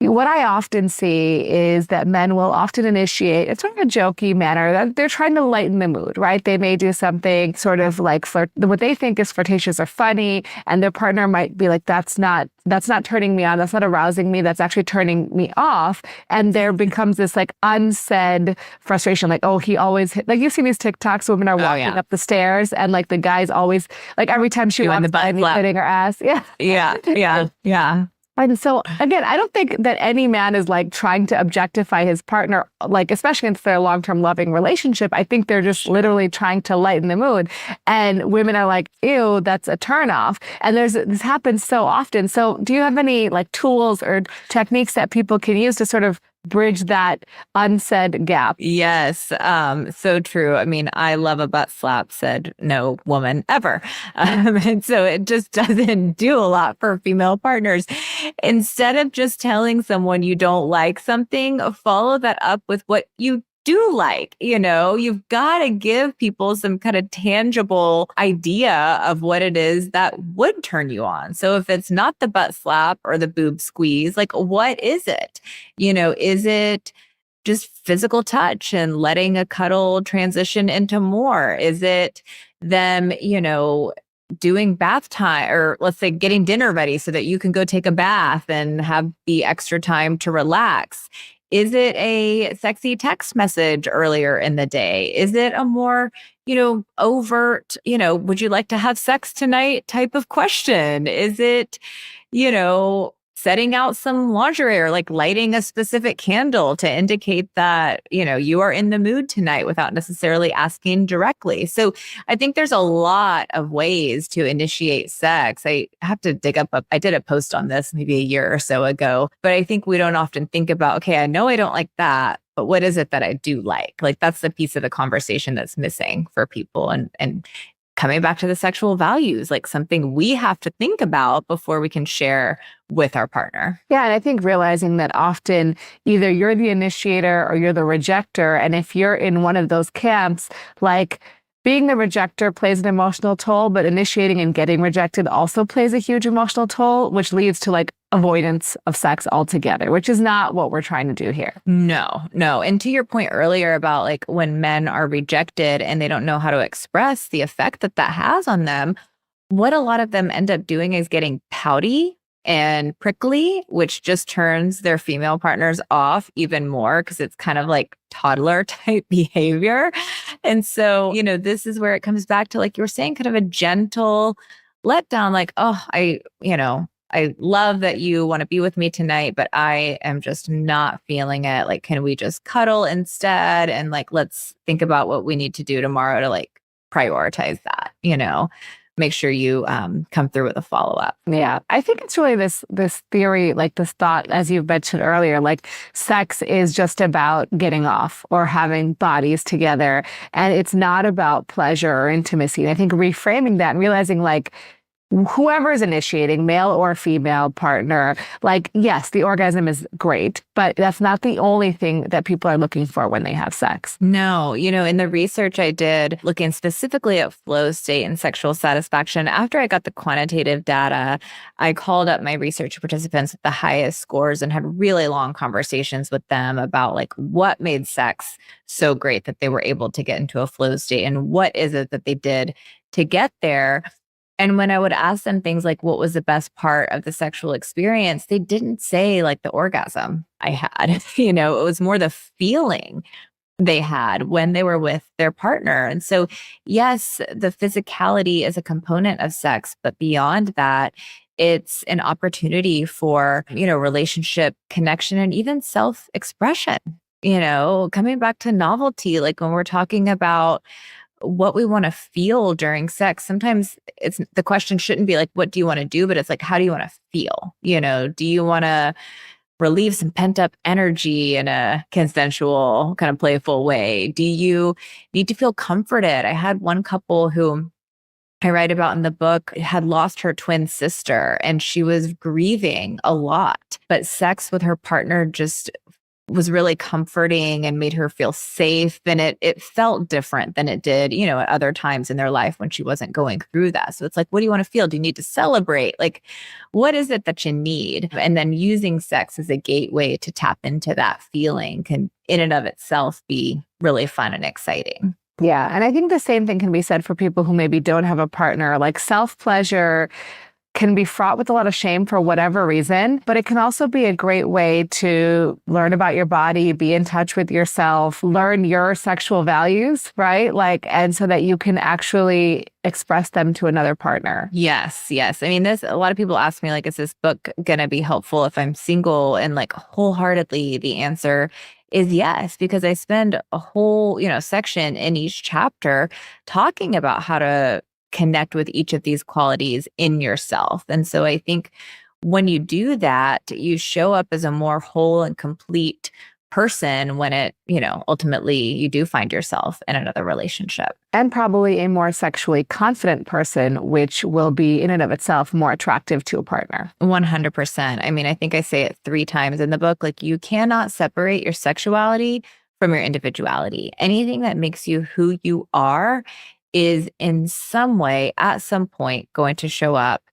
What I often see is that men will often initiate, it's sort of a jokey manner, that they're trying to lighten the mood, right? They may do something sort of like what they think is flirtatious or funny, and their partner might be like, that's not turning me on, that's not arousing me, that's actually turning me off. And there becomes this like unsaid frustration, like, oh, he always like you've seen these TikToks, women are walking up the stairs and like the guy's always like every time she Doing walks the butt by me flap. hitting her ass. Yeah. Yeah. And so again, I don't think that any man is like trying to objectify his partner, like especially if they're a long-term loving relationship. I think they're just literally trying to lighten the mood. And women are like, ew, that's a turnoff. And this happens so often. So do you have any like tools or techniques that people can use to sort of bridge that unsaid gap? Yes, so true. I mean, I love a butt slap, said no woman ever. And so it just doesn't do a lot for female partners. Instead of just telling someone you don't like something, follow that up with what you do like. You've got to give people some kind of tangible idea of what it is that would turn you on. So if it's not the butt slap or the boob squeeze, like what is it? Is it just physical touch and letting a cuddle transition into more? Is it them, doing bath time, or let's say getting dinner ready so that you can go take a bath and have the extra time to relax? Is it a sexy text message earlier in the day? Is it a more, overt, would you like to have sex tonight type of question? Is it, setting out some lingerie or like lighting a specific candle to indicate that, you are in the mood tonight without necessarily asking directly? So I think there's a lot of ways to initiate sex. I have to dig up, I did a post on this maybe a year or so ago, but I think we don't often think about, okay, I know I don't like that, but what is it that I do like? Like that's the piece of the conversation that's missing for people. And coming back to the sexual values, like something we have to think about before we can share with our partner. Yeah. And I think realizing that often either you're the initiator or you're the rejector. And if you're in one of those camps, like being the rejector plays an emotional toll, but initiating and getting rejected also plays a huge emotional toll, which leads to like avoidance of sex altogether, which is not what we're trying to do here. No. And to your point earlier about like when men are rejected and they don't know how to express the effect that has on them, what a lot of them end up doing is getting pouty and prickly, which just turns their female partners off even more because it's kind of like toddler type behavior. And so, this is where it comes back to, like you were saying, kind of a gentle letdown, like, oh, I love that you want to be with me tonight, but I am just not feeling it. Like, can we just cuddle instead? And like, let's think about what we need to do tomorrow to like prioritize that, make sure you come through with a follow-up. Yeah. I think it's really this theory, like this thought, as you mentioned earlier, like sex is just about getting off or having bodies together. And it's not about pleasure or intimacy. And I think reframing that and realizing like, whoever is initiating, male or female partner, like, yes, the orgasm is great, but that's not the only thing that people are looking for when they have sex. No, in the research I did looking specifically at flow state and sexual satisfaction, after I got the quantitative data, I called up my research participants with the highest scores and had really long conversations with them about like what made sex so great that they were able to get into a flow state and what is it that they did to get there. And when I would ask them things like, what was the best part of the sexual experience? They didn't say like the orgasm I had, it was more the feeling they had when they were with their partner. And so, yes, the physicality is a component of sex, but beyond that, it's an opportunity for, relationship connection and even self-expression, coming back to novelty, like when we're talking about what we want to feel during sex. Sometimes the question shouldn't be like, what do you want to do? But it's like, how do you want to feel? Do you want to relieve some pent up energy in a consensual kind of playful way? Do you need to feel comforted? I had one couple who I write about in the book had lost her twin sister and she was grieving a lot, but sex with her partner just was really comforting and made her feel safe. And it felt different than it did, at other times in their life when she wasn't going through that. So it's like, what do you want to feel? Do you need to celebrate? Like, what is it that you need? And then using sex as a gateway to tap into that feeling can in and of itself be really fun and exciting. Yeah. And I think the same thing can be said for people who maybe don't have a partner. Like self-pleasure can be fraught with a lot of shame for whatever reason, but it can also be a great way to learn about your body, be in touch with yourself, learn your sexual values, right? Like, and so that you can actually express them to another partner. Yes, yes. I mean, a lot of people ask me, like, is this book going to be helpful if I'm single? And like wholeheartedly, the answer is yes, because I spend a whole, section in each chapter talking about how to connect with each of these qualities in yourself. And so I think when you do that, you show up as a more whole and complete person when ultimately you do find yourself in another relationship. And probably a more sexually confident person, which will be in and of itself more attractive to a partner. 100%. I mean, I think I say it 3 times in the book, like you cannot separate your sexuality from your individuality. Anything that makes you who you are is in some way, at some point, going to show up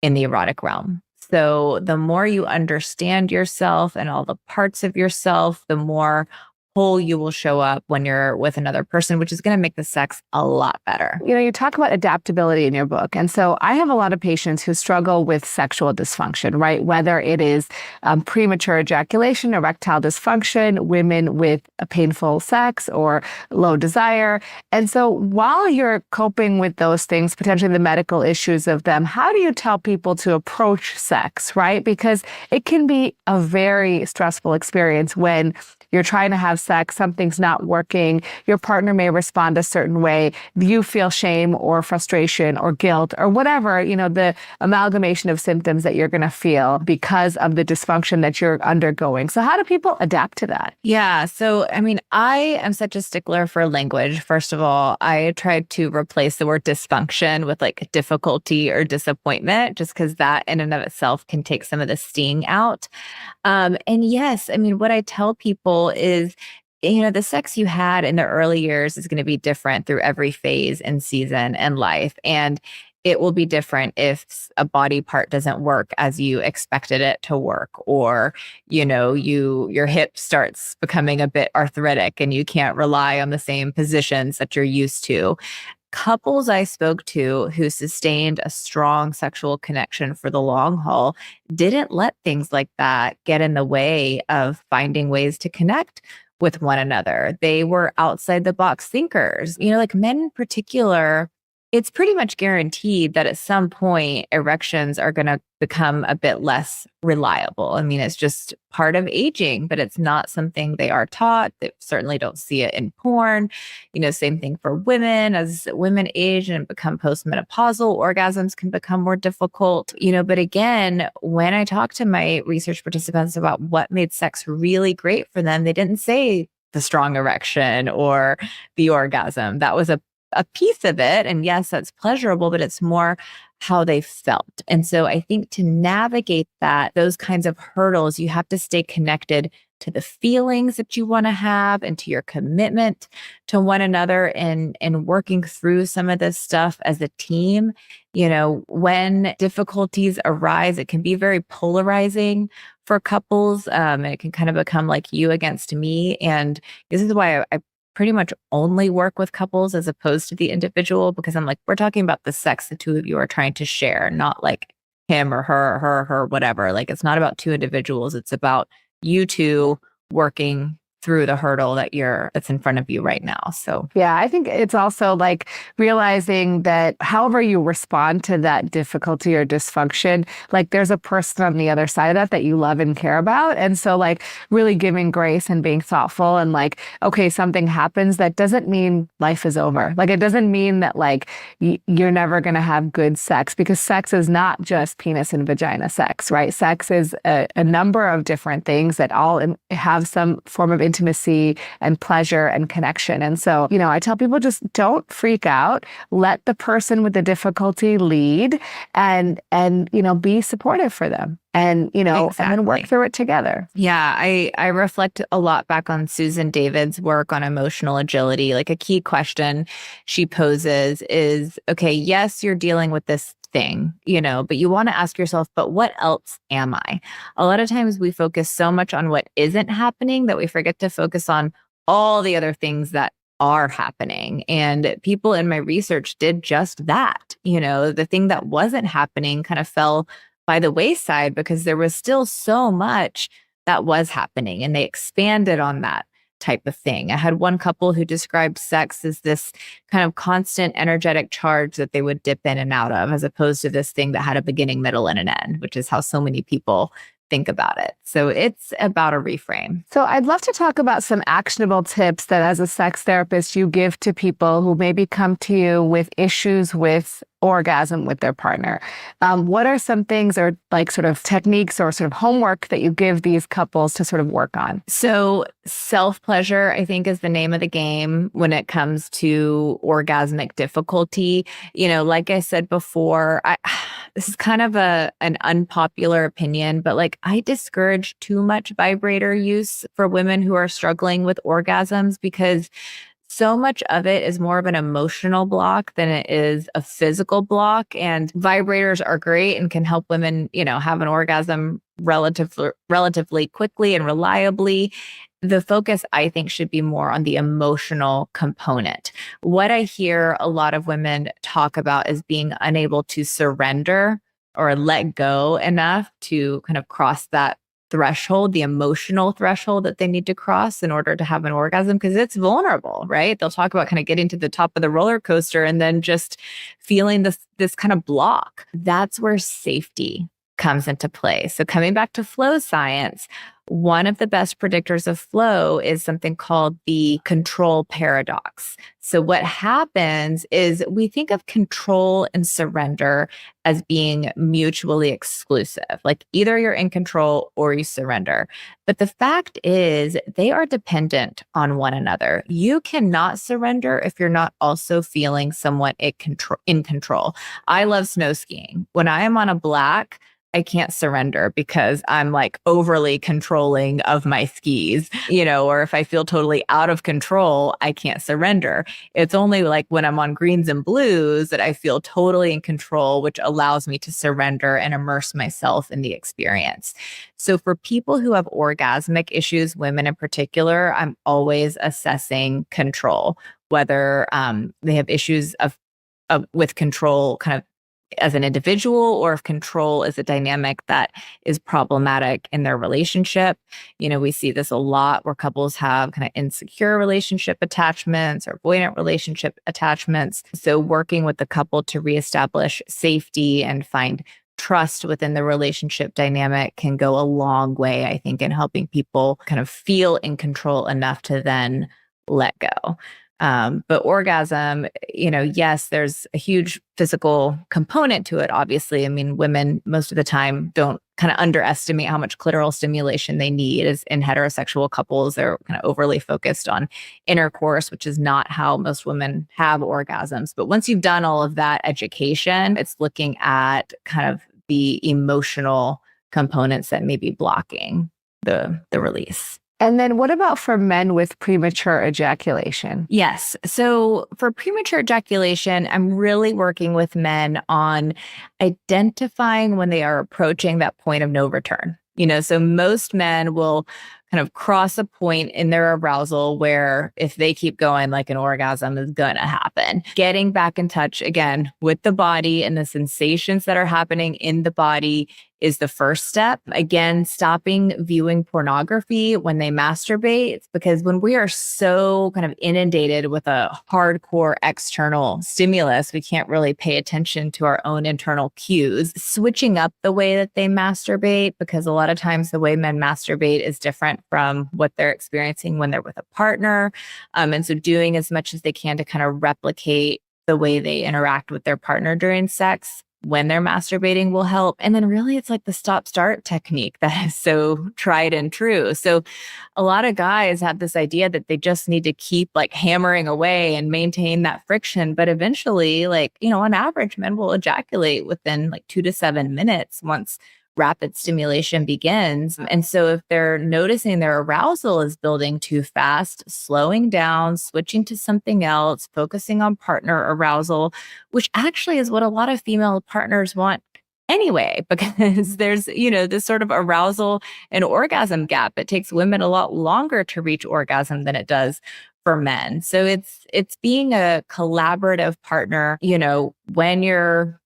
in the erotic realm. So the more you understand yourself and all the parts of yourself, the more whole you will show up when you're with another person, which is going to make the sex a lot better. You talk about adaptability in your book. And so I have a lot of patients who struggle with sexual dysfunction, right? Whether it is premature ejaculation, erectile dysfunction, women with a painful sex or low desire. And so while you're coping with those things, potentially the medical issues of them, how do you tell people to approach sex, right? Because it can be a very stressful experience when you're trying to have sex, something's not working, your partner may respond a certain way, you feel shame or frustration or guilt or whatever, the amalgamation of symptoms that you're going to feel because of the dysfunction that you're undergoing. So how do people adapt to that? Yeah. So, I mean, I am such a stickler for language. First of all, I tried to replace the word dysfunction with like difficulty or disappointment, just because that in and of itself can take some of the sting out. And yes, I mean, what I tell people is, the sex you had in the early years is going to be different through every phase and season and life. And it will be different if a body part doesn't work as you expected it to work, or, your hip starts becoming a bit arthritic and you can't rely on the same positions that you're used to. Couples I spoke to who sustained a strong sexual connection for the long haul didn't let things like that get in the way of finding ways to connect with one another. They were outside the box thinkers. Like men in particular, it's pretty much guaranteed that at some point erections are going to become a bit less reliable. I mean, it's just part of aging, but it's not something they are taught. They certainly don't see it in porn. Same thing for women. As women age and become postmenopausal, orgasms can become more difficult. But again, when I talk to my research participants about what made sex really great for them, they didn't say the strong erection or the orgasm. That was a piece of it. And yes, that's pleasurable, but it's more how they felt. And so I think to navigate those kinds of hurdles, you have to stay connected to the feelings that you want to have and to your commitment to one another and working through some of this stuff as a team. When difficulties arise, it can be very polarizing for couples. And it can kind of become like you against me. And this is why I pretty much only work with couples as opposed to the individual, because I'm like, we're talking about the sex the two of you are trying to share, not like him or her, whatever. Like, it's not about two individuals. It's about you two working through the hurdle that's in front of you right now. So yeah, I think it's also like realizing that however you respond to that difficulty or dysfunction, like there's a person on the other side of that you love and care about. And so like really giving grace and being thoughtful and like, okay, something happens, that doesn't mean life is over. Like it doesn't mean that like you're never going to have good sex, because sex is not just penis and vagina sex, right? Sex is a number of different things that all have some form of intimacy intimacy and pleasure and connection. And so, I tell people just don't freak out. Let the person with the difficulty lead and be supportive for them. And, and then work through it together. Yeah, I reflect a lot back on Susan David's work on emotional agility. Like a key question she poses is, okay, yes, you're dealing with this thing, but you want to ask yourself, but what else am I? A lot of times we focus so much on what isn't happening that we forget to focus on all the other things that are happening. And people in my research did just that. The thing that wasn't happening kind of fell by the wayside because there was still so much that was happening, and they expanded on that type of thing. I had one couple who described sex as this kind of constant energetic charge that they would dip in and out of, as opposed to this thing that had a beginning, middle, and an end, which is how so many people think about it. So it's about a reframe. So I'd love to talk about some actionable tips that as a sex therapist you give to people who maybe come to you with issues with orgasm with their partner. What are some things or like sort of techniques or sort of homework that you give these couples to sort of work on? So self-pleasure, I think, is the name of the game when it comes to orgasmic difficulty. Like I said before, this is kind of an unpopular opinion, but like I discourage too much vibrator use for women who are struggling with orgasms because so much of it is more of an emotional block than it is a physical block. And vibrators are great and can help women, have an orgasm relatively quickly and reliably. The focus, I think, should be more on the emotional component. What I hear a lot of women talk about is being unable to surrender or let go enough to kind of cross that threshold, the emotional threshold that they need to cross in order to have an orgasm, because it's vulnerable, right? They'll talk about kind of getting to the top of the roller coaster and then just feeling this kind of block. That's where safety comes into play. So coming back to flow science, one of the best predictors of flow is something called the control paradox. So what happens is we think of control and surrender as being mutually exclusive. Like either you're in control or you surrender. But the fact is they are dependent on one another. You cannot surrender if you're not also feeling somewhat in control. I love snow skiing. When I am on a black, I can't surrender because I'm like overly controlling of my skis, or if I feel totally out of control, I can't surrender. It's only like when I'm on greens and blues that I feel totally in control, which allows me to surrender and immerse myself in the experience. So for people who have orgasmic issues, women in particular, I'm always assessing control, whether they have issues with control kind of as an individual, or if control is a dynamic that is problematic in their relationship. We see this a lot where couples have kind of insecure relationship attachments or avoidant relationship attachments. So working with the couple to reestablish safety and find trust within the relationship dynamic can go a long way, I think, in helping people kind of feel in control enough to then let go. But orgasm, yes, there's a huge physical component to it, obviously. I mean, women most of the time don't kind of underestimate how much clitoral stimulation they need. As in heterosexual couples, they're kind of overly focused on intercourse, which is not how most women have orgasms. But once you've done all of that education, it's looking at kind of the emotional components that may be blocking the release. And then what about for men with premature ejaculation? Yes. So for premature ejaculation, I'm really working with men on identifying when they are approaching that point of no return. So most men will kind of cross a point in their arousal where if they keep going, like an orgasm is going to happen. Getting back in touch again with the body and the sensations that are happening in the body is the first step. Again, stopping viewing pornography when they masturbate, because when we are so kind of inundated with a hardcore external stimulus, we can't really pay attention to our own internal cues. Switching up the way that they masturbate, because a lot of times the way men masturbate is different from what they're experiencing when they're with a partner. And so doing as much as they can to kind of replicate the way they interact with their partner during sex when they're masturbating will help. And then really it's like the stop start technique that is so tried and true. So a lot of guys have this idea that they just need to keep like hammering away and maintain that friction. But eventually, like, on average, men will ejaculate within like 2 to 7 minutes once rapid stimulation begins. And so if they're noticing their arousal is building too fast, slowing down, switching to something else, focusing on partner arousal, which actually is what a lot of female partners want anyway, because there's, this sort of arousal and orgasm gap. It takes women a lot longer to reach orgasm than it does for men. So it's being a collaborative partner, when you're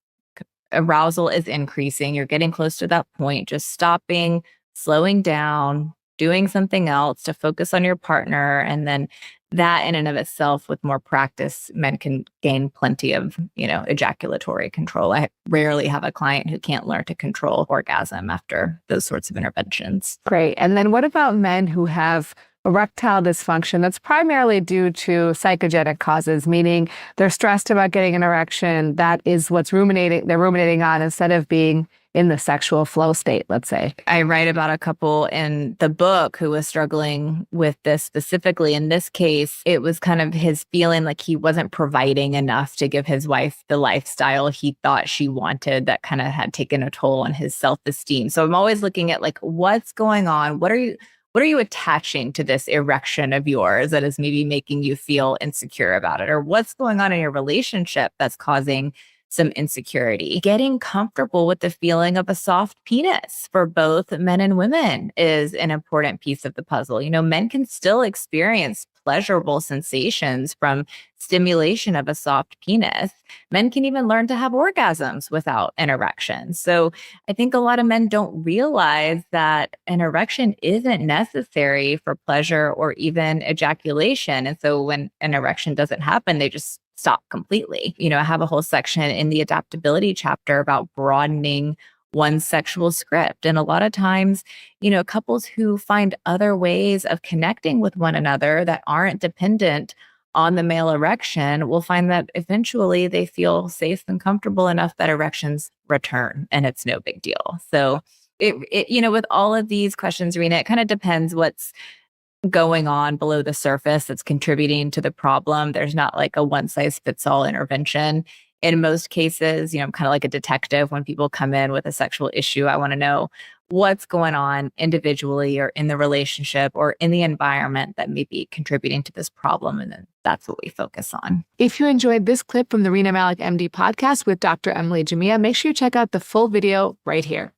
arousal is increasing, you're getting close to that point, just stopping, slowing down, doing something else to focus on your partner. And then that in and of itself, with more practice, men can gain plenty of, ejaculatory control. I rarely have a client who can't learn to control orgasm after those sorts of interventions. Great. And then what about men who have erectile dysfunction that's primarily due to psychogenic causes, meaning they're stressed about getting an erection? That is what's they're ruminating on instead of being in the sexual flow state, let's say. I write about a couple in the book who was struggling with this specifically. In this case, it was kind of his feeling like he wasn't providing enough to give his wife the lifestyle he thought she wanted, that kind of had taken a toll on his self-esteem. So I'm always looking at like, what's going on? What are you attaching to this erection of yours that is maybe making you feel insecure about it? Or what's going on in your relationship that's causing some insecurity? Getting comfortable with the feeling of a soft penis for both men and women is an important piece of the puzzle. Men can still experience pleasurable sensations from stimulation of a soft penis. Men can even learn to have orgasms without an erection. So I think a lot of men don't realize that an erection isn't necessary for pleasure or even ejaculation. And so when an erection doesn't happen, they just stop completely. I have a whole section in the adaptability chapter about broadening one's sexual script. And a lot of times, couples who find other ways of connecting with one another that aren't dependent on the male erection will find that eventually they feel safe and comfortable enough that erections return and it's no big deal. So with all of these questions, Rena, it kind of depends what's going on below the surface that's contributing to the problem. There's not like a one size fits all intervention. In most cases, I'm kind of like a detective. When people come in with a sexual issue, I want to know what's going on individually or in the relationship or in the environment that may be contributing to this problem. And then that's what we focus on. If you enjoyed this clip from the Rena Malik MD podcast with Dr. Emily Jamia, make sure you check out the full video right here.